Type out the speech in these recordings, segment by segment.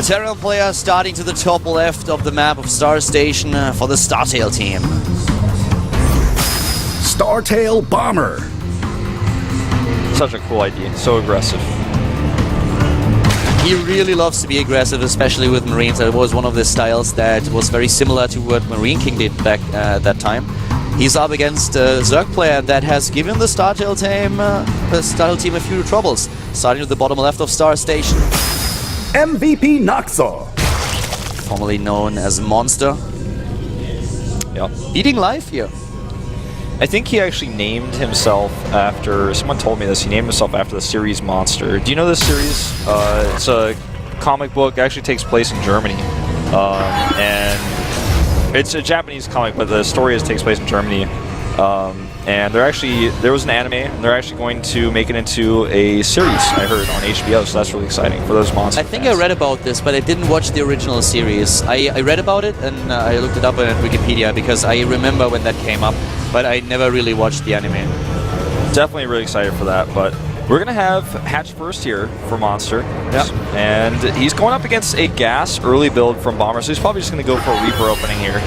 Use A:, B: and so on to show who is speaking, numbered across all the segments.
A: Veteran player starting to the top left of the map of Star Station for the StarTale team.
B: StarTale Bomber.
C: Such a cool idea, so aggressive.
A: He really loves to be aggressive, especially with Marines. It was one of the styles that was very similar to what Marine King did back at that time. He's up against a Zerg player that has given the StarTale team a few troubles. Starting with the bottom left of Star Station.
B: MVP Noxor.
A: Formerly known as Monster.
C: Yep.
A: Beating life here.
C: I think he actually named himself after, someone told me this, he named himself after the series Monster. Do you know this series? It's a comic book, it actually takes place in Germany. And it's a Japanese comic, but the story takes place in Germany. And there was an anime, and they're actually going to make it into a series, I heard, on HBO, so that's really exciting for those Monster
A: I think
C: fans.
A: I read about this, but I didn't watch the original series. I read about it, and I looked it up on Wikipedia, because I remember when that came up, but I never really watched the anime.
C: Definitely really excited for that, but we're going to have Hatch first here for Monster.
A: Yep.
C: And he's going up against a Gas early build from Bomber, so he's probably just going to go for a Reaper opening here.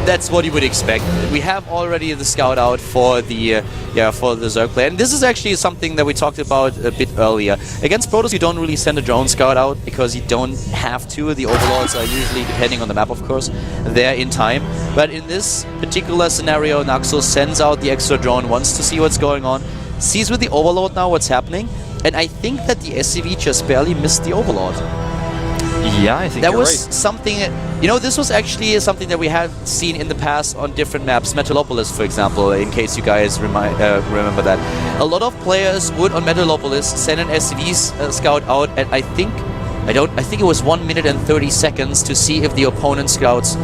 A: That's what you would expect. We have already the scout out for the Zerg player, and this is actually something that we talked about a bit earlier. Against Protoss, you don't really send a drone scout out because you don't have to. The overlords are usually, depending on the map, of course, there in time. But in this particular scenario, Noxor sends out the extra drone, wants to see what's going on, sees with the overlord now what's happening, and I think that the SCV just barely missed the overlord.
C: Yeah, I think
A: that
C: you're
A: was
C: right.
A: something. You know, this was actually something that we had seen in the past on different maps. Metalopolis, for example, in case you guys remember that. A lot of players would on Metalopolis send an SCV scout out, and I think it was 1 minute and 30 seconds to see if the opponent scouts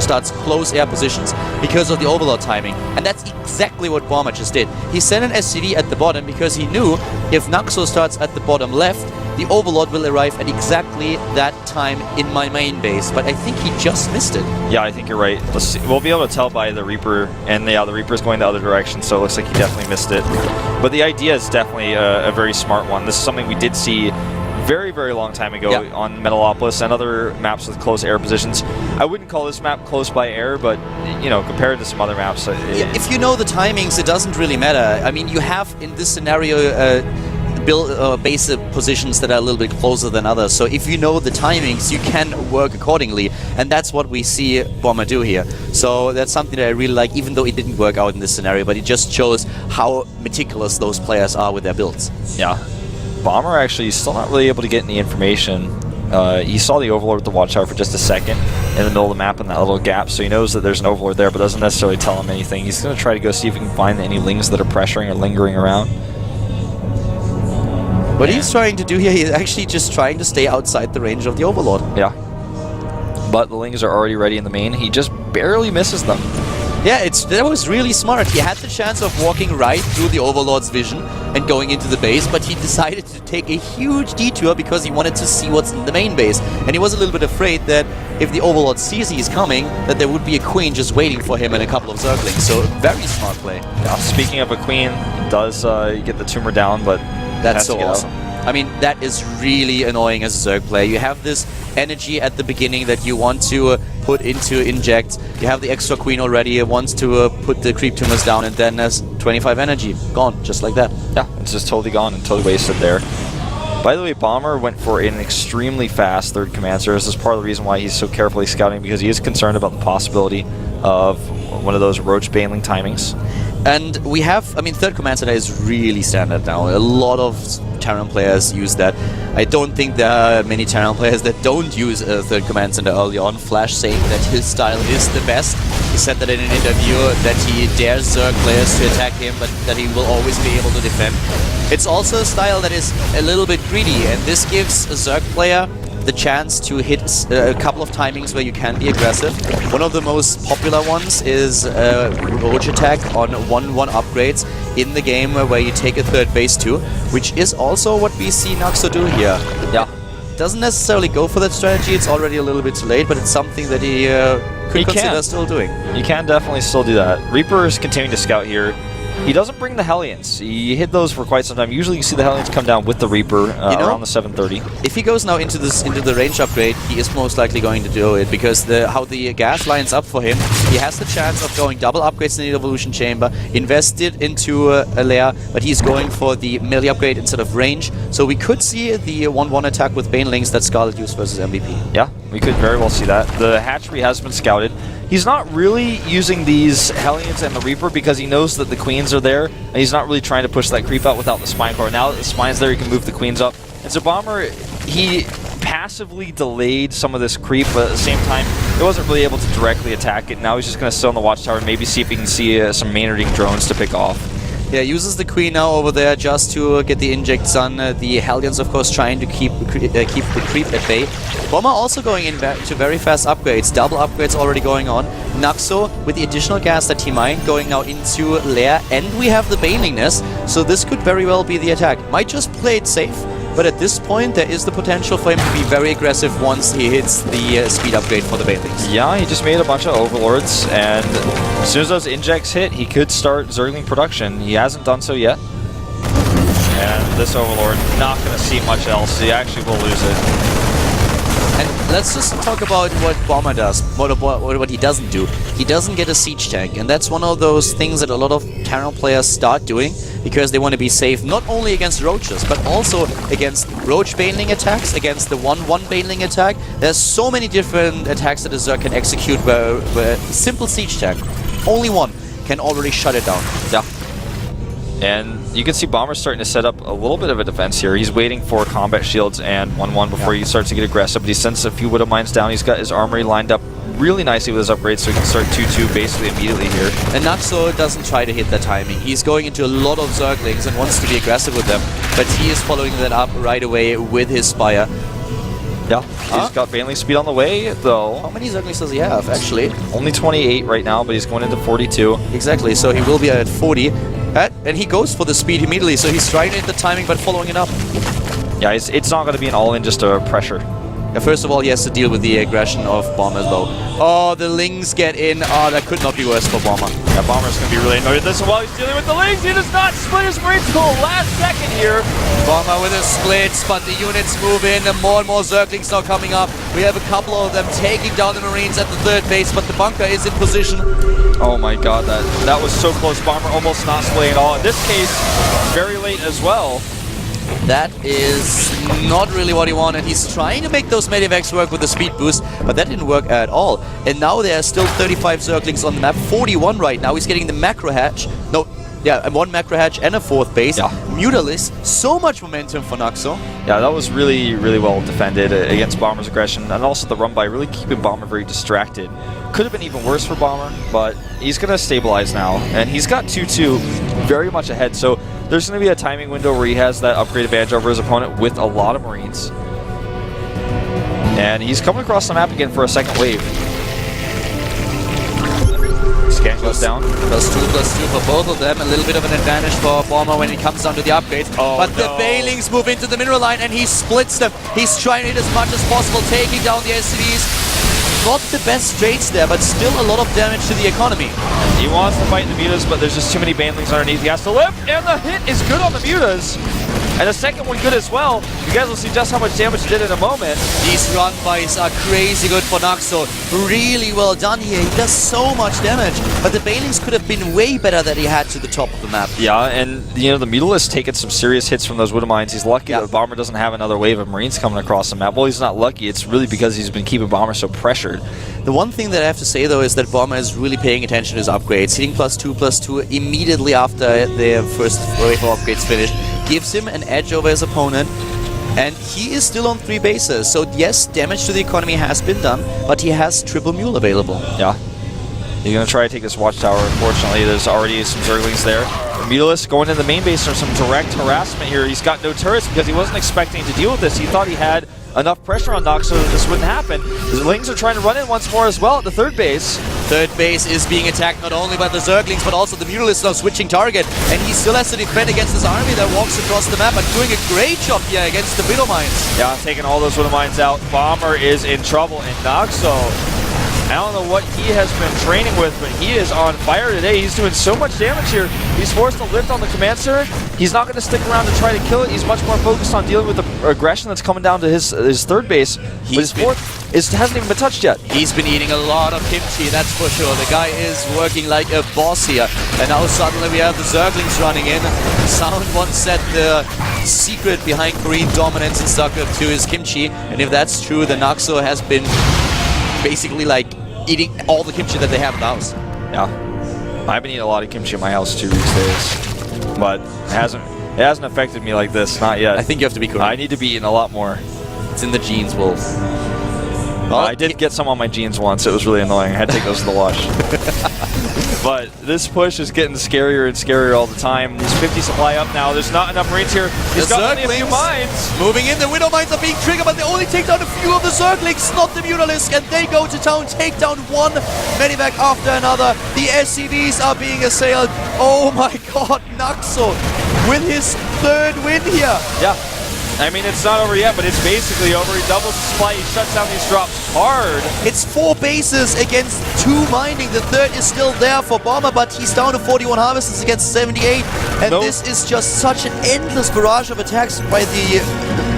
A: starts close air positions because of the overlord timing. And that's exactly what Bomber just did. He sent an SCV at the bottom because he knew if Noxor starts at the bottom left, the overlord will arrive at exactly that time in my main base. But I think he just missed it.
C: Yeah, I think you're right. Let's see. We'll be able to tell by the Reaper, and yeah, the Reaper's going the other direction, so it looks like he definitely missed it. But the idea is definitely a very smart one. This is something we did see very, very long time ago on Metalopolis and other maps with close air positions. I wouldn't call this map close by air, but, you know, compared to some other maps...
A: if you know the timings, it doesn't really matter. I mean, you have, in this scenario, base positions that are a little bit closer than others. So if you know the timings, you can work accordingly. And that's what we see Bomber do here. So that's something that I really like, even though it didn't work out in this scenario, but it just shows how meticulous those players are with their builds.
C: Yeah. Bomber actually still not really able to get any information. He saw the Overlord with the Watchtower for just a second in the middle of the map in that little gap, so he knows that there's an Overlord there, but doesn't necessarily tell him anything. He's going to try to go see if he can find any lings that are pressuring or lingering around.
A: What he's trying to do here, he's actually just trying to stay outside the range of the Overlord.
C: Yeah. But the lings are already ready in the main. He just barely misses them.
A: Yeah, that was really smart. He had the chance of walking right through the Overlord's vision and going into the base, but he decided to take a huge detour because he wanted to see what's in the main base. And he was a little bit afraid that if the Overlord sees he's coming, that there would be a Queen just waiting for him and a couple of Zerglings. So, very smart play.
C: Yeah, speaking of a Queen, he does get the tumor down, but
A: that's so awesome. I mean, that is really annoying as a Zerg player. You have this energy at the beginning that you want to put into inject. You have the extra Queen already, wants to put the creep tumors down, and then there's 25 energy. Gone, just like that.
C: Yeah, it's just totally gone and totally wasted there. By the way, Bomber went for an extremely fast third command center. This is part of the reason why he's so carefully scouting, because he is concerned about the possibility of one of those Roach Baneling timings.
A: And we have, I mean, third command center is really standard now. A lot of Terran players use that. I don't think there are many Terran players that don't use a third command center early on. Flash saying that his style is the best. He said that in an interview that he dares Zerg players to attack him, but that he will always be able to defend. It's also a style that is a little bit greedy, and this gives a Zerg player the chance to hit a couple of timings where you can be aggressive. One of the most popular ones is Roach attack on 1-1 upgrades in the game where you take a third base too, which is also what we see Noxor do here. Yeah. Doesn't necessarily go for that strategy, it's already a little bit too late, but it's something that he could consider still doing.
C: You can definitely still do that. Reaper is continuing to scout here. He doesn't bring the Hellions. He hid those for quite some time. Usually you see the Hellions come down with the Reaper around the 730.
A: If he goes now into the range upgrade, he is most likely going to do it, because how the gas lines up for him, he has the chance of going double upgrades in the Evolution Chamber, invested into a lair, but he's going for the melee upgrade instead of range. So we could see the 1-1 attack with Banelings that Scarlet used versus MVP.
C: Yeah, we could very well see that. The hatchery has been scouted. He's not really using these Hellions and the Reaper because he knows that the Queens are there, and he's not really trying to push that creep out without the Spine Core. Now that the Spine's there, he can move the Queens up. And so Bomber, he passively delayed some of this creep, but at the same time, he wasn't really able to directly attack it. Now he's just going to sit on the Watchtower and maybe see if he can see some Maynarding drones to pick off.
A: Yeah, uses the Queen now over there just to get the injects done. The Hellions, of course, trying to keep the creep at bay. Bomber also going into very fast upgrades. Double upgrades already going on. Naxo with the additional gas that he mined going now into Lair, and we have the Baneling Nest, so this could very well be the attack. Might just play it safe, but at this point there is the potential for him to be very aggressive once he hits the speed upgrade for the Banelings.
C: Yeah, he just made a bunch of Overlords, and as soon as those injects hit, he could start Zergling production. He hasn't done so yet. And this Overlord, not going to see much else. He actually will lose it.
A: And let's just talk about what Bomber does, what he doesn't do. He doesn't get a siege tank, and that's one of those things that a lot of Terran players start doing because they want to be safe not only against roaches, but also against roach baneling attacks, against the 1-1 baneling attack. There's so many different attacks that a Zerg can execute where simple siege tank, only one, can already shut it down.
C: Yeah. And you can see Bomber starting to set up a little bit of a defense here. He's waiting for combat shields and 1-1 before he starts to get aggressive, but he sends a few Widow Mines down. He's got his armory lined up really nicely with his upgrades, so he can start 2-2 basically immediately here.
A: And Naxo doesn't try to hit that timing. He's going into a lot of Zerglings and wants to be aggressive with them, but he is following that up right away with his Spire.
C: Yeah, he's got Baneling speed on the way, though.
A: How many Zerglings does he have, actually?
C: Only 28 right now, but he's going into 42.
A: Exactly, so he will be at 40. And he goes for the speed immediately, so he's trying to hit the timing but following it up.
C: Yeah, it's not going to be an all-in, just a pressure.
A: Yeah, first of all, he has to deal with the aggression of Bomber though. Oh, the Lings get in. Oh, that could not be worse for Bomber.
C: Yeah, Bomber's going to be really annoyed at this. And while he's dealing with the Lings, he does not split his Marines till the last second here.
A: Bomber with a split, but the units move in, and more Zerglings are coming up. We have a couple of them taking down the Marines at the third base, but the bunker is in position.
C: Oh my god, that was so close. Bomber almost not splitting at all. In this case, very late as well.
A: That is not really what he wanted. He's trying to make those Medivacs work with the speed boost, but that didn't work at all. And now there are still 35 Zerglings on the map, 41 right now. He's getting the macro hatch. No, yeah, and one macro hatch and a fourth base.
C: Yeah.
A: Mutalis, so much momentum for Naxo.
C: Yeah, that was really, really well defended against Bomber's aggression, and also the run by really keeping Bomber very distracted. Could have been even worse for Bomber, but he's going to stabilize now, and he's got 2-2 very much ahead, so there's going to be a timing window where he has that upgrade advantage over his opponent with a lot of Marines. And he's coming across the map again for a second wave. Scan goes down.
A: +2/+2 for both of them. A little bit of an advantage for Bomber when it comes down to the upgrades.
C: Oh,
A: but the Banelings move into the mineral line and he splits them. He's trying to hit as much as possible, taking down the SCVs. Not the best trades there, but still a lot of damage to the economy.
C: He wants to fight the Mutas, but there's just too many Banelings underneath. He has to live, and the hit is good on the Mutas. And the second one good as well. You guys will see just how much damage he did in a moment.
A: These run bys are crazy good for Naxo. Really well done here. He does so much damage. But the Banelings could have been way better that he had to the top of the map.
C: Yeah, and you know the Mutalist's taken some serious hits from those Widow Mines. He's lucky that Bomber doesn't have another wave of Marines coming across the map. Well, he's not lucky. It's really because he's been keeping Bomber so pressured.
A: The one thing that I have to say though is that Bomber is really paying attention to his upgrades. Hitting +2/+2 immediately after the first wave of upgrades finished gives him an edge over his opponent, and he is still on 3 bases. So yes, damage to the economy has been done, but he has triple mule available.
C: Yeah. He's going to try to take this watchtower. Unfortunately, there's already some Zerglings there. Mutalist going to the main base for some direct harassment here. He's got no turrets because he wasn't expecting to deal with this. He thought he had enough pressure on Nox so that this wouldn't happen. The Lings are trying to run in once more as well at the third base.
A: Third base is being attacked not only by the Zerglings, but also the Mutalist now switching target. And he still has to defend against this army that walks across the map, and doing a great job here against the Widow Mines.
C: Yeah, taking all those Widow Mines out. Bomber is in trouble, and Noxo I don't know what he has been training with, but he is on fire today. He's doing so much damage here. He's forced to lift on the command center. He's not going to stick around to try to kill it. He's much more focused on dealing with the aggression that's coming down to his third base. But his fourth hasn't even been touched yet.
A: He's been eating a lot of kimchi, that's for sure. The guy is working like a boss here. And now suddenly we have the Zerglings running in. Sound once said the secret behind Korean dominance in StarCraft 2 is kimchi. And if that's true, then Naxo has been basically like eating all the kimchi that they have in the house.
C: Yeah. I've been eating a lot of kimchi in my house too these days. But it hasn't affected me like this, not yet.
A: I think you have to be correct.
C: I need to be eating a lot more.
A: It's in the genes, Wolf.
C: Well, I did get some on my jeans once. It was really annoying. I had to take those to the wash. But this push is getting scarier and scarier all the time. These 50 supply up now. There's not enough Marines here. He's got only a few mines.
A: Moving in, the Widow Mines are being triggered, but they only take down a few of the Zerglings, not the Mutalisk, and they go to town, take down one medivac after another. The SCVs are being assailed. Oh my god, Naxo with his third win here.
C: Yeah. I mean, it's not over yet, but it's basically over. He doubles the supply. He shuts down these drops hard.
A: It's 4 bases against 2 mining. The third is still there for Bomber, but he's down to 41 harvests against 78. And this is just such an endless barrage of attacks by the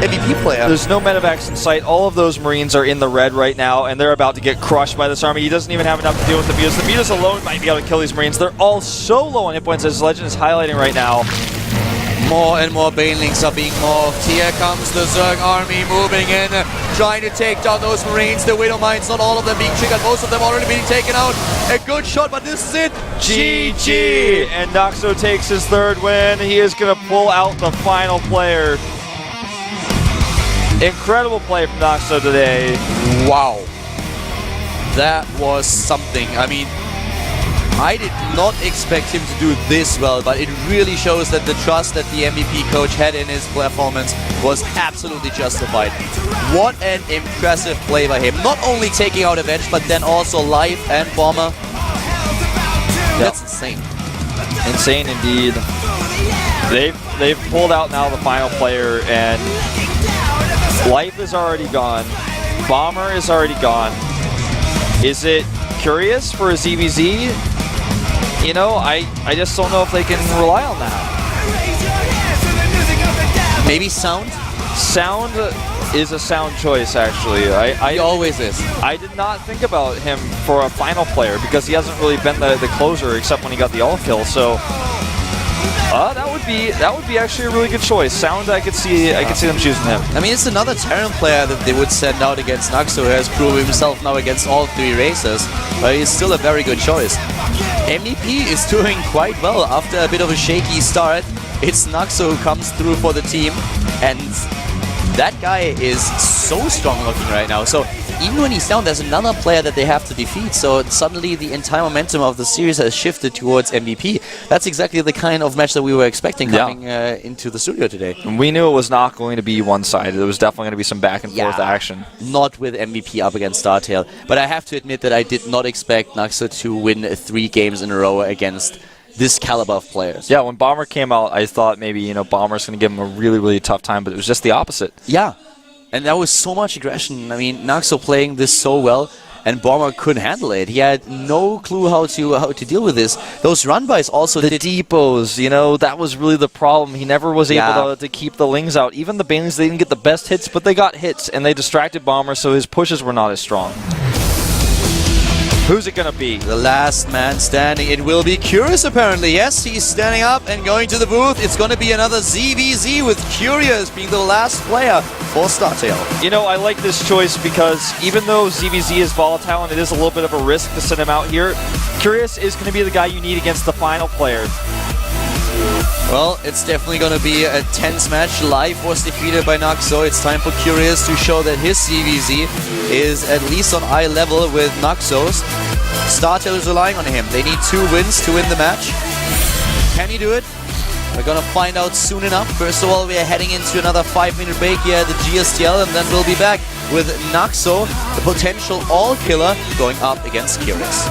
A: MVP player.
C: There's no medevacs in sight. All of those Marines are in the red right now, and they're about to get crushed by this army. He doesn't even have enough to deal with the Mutas. The Mutas alone might be able to kill these Marines. They're all so low on hit points, as Legend is highlighting right now.
A: More and more Banelings are being morphed. Here comes the Zerg army moving in, trying to take down those Marines. The Widow Mines, not all of them being triggered, most of them already being taken out. A good shot, but this is it.
C: GG! And Naxo takes his third win. He is going to pull out the final player. Incredible play from Naxo today.
A: Wow. That was something. I mean, I did not expect him to do this well, but it really shows that the trust that the MVP coach had in his performance was absolutely justified. What an impressive play by him. Not only taking out Avenge, but then also Life and Bomber. That's insane.
C: Insane indeed. They've pulled out now the final player, and Life is already gone. Bomber is already gone. Is it curious for a ZVZ? You know, I just don't know if they can rely on that.
A: Maybe Sound?
C: Sound is a sound choice, actually.
A: He always is.
C: I did not think about him for a final player because he hasn't really been the closer except when he got the all kill. So that would be actually a really good choice. Sound, I could see them choosing him.
A: I mean, it's another Terran player that they would send out against Naxo, who has proven himself now against all 3 races, but he's still a very good choice. MVP is doing quite well after a bit of a shaky start. It's Naxo who comes through for the team, and that guy is so strong looking right now. So even when he's down, there's another player that they have to defeat. So suddenly the entire momentum of the series has shifted towards MVP. That's exactly the kind of match that we were expecting coming into the studio today.
C: We knew it was not going to be one-sided. There was definitely going to be some back and forth action.
A: Not with MVP up against StarTale. But I have to admit that I did not expect Naxo to win 3 games in a row against this caliber of players.
C: Yeah, when Bomber came out, I thought maybe, you know, Bomber's going to give him a really, really tough time, but it was just the opposite.
A: Yeah. And that was so much aggression. I mean, Naxo playing this so well, and Bomber couldn't handle it. He had no clue how to deal with this. Those run-bys also
C: the depots, you know, that was really the problem. He never was able to keep the Lings out. Even the Banelings, they didn't get the best hits, but they got hits, and they distracted Bomber, so his pushes were not as strong. Who's it going to be?
A: The last man standing. It will be Curious, apparently. Yes, he's standing up and going to the booth. It's going to be another ZVZ with Curious being the last player for StarTale.
C: You know, I like this choice because even though ZVZ is volatile and it is a little bit of a risk to send him out here, Curious is going to be the guy you need against the final player.
A: Well, it's definitely going to be a tense match. Life was defeated by Naxo. It's time for Curious to show that his ZVZ is at least on eye level with Naxo's. StarTale is relying on him. They need 2 wins to win the match. Can he do it? We're going to find out soon enough. First of all, we are heading into another 5-minute break here at the GSTL, and then we'll be back with Naxo, the potential all-killer, going up against Curious.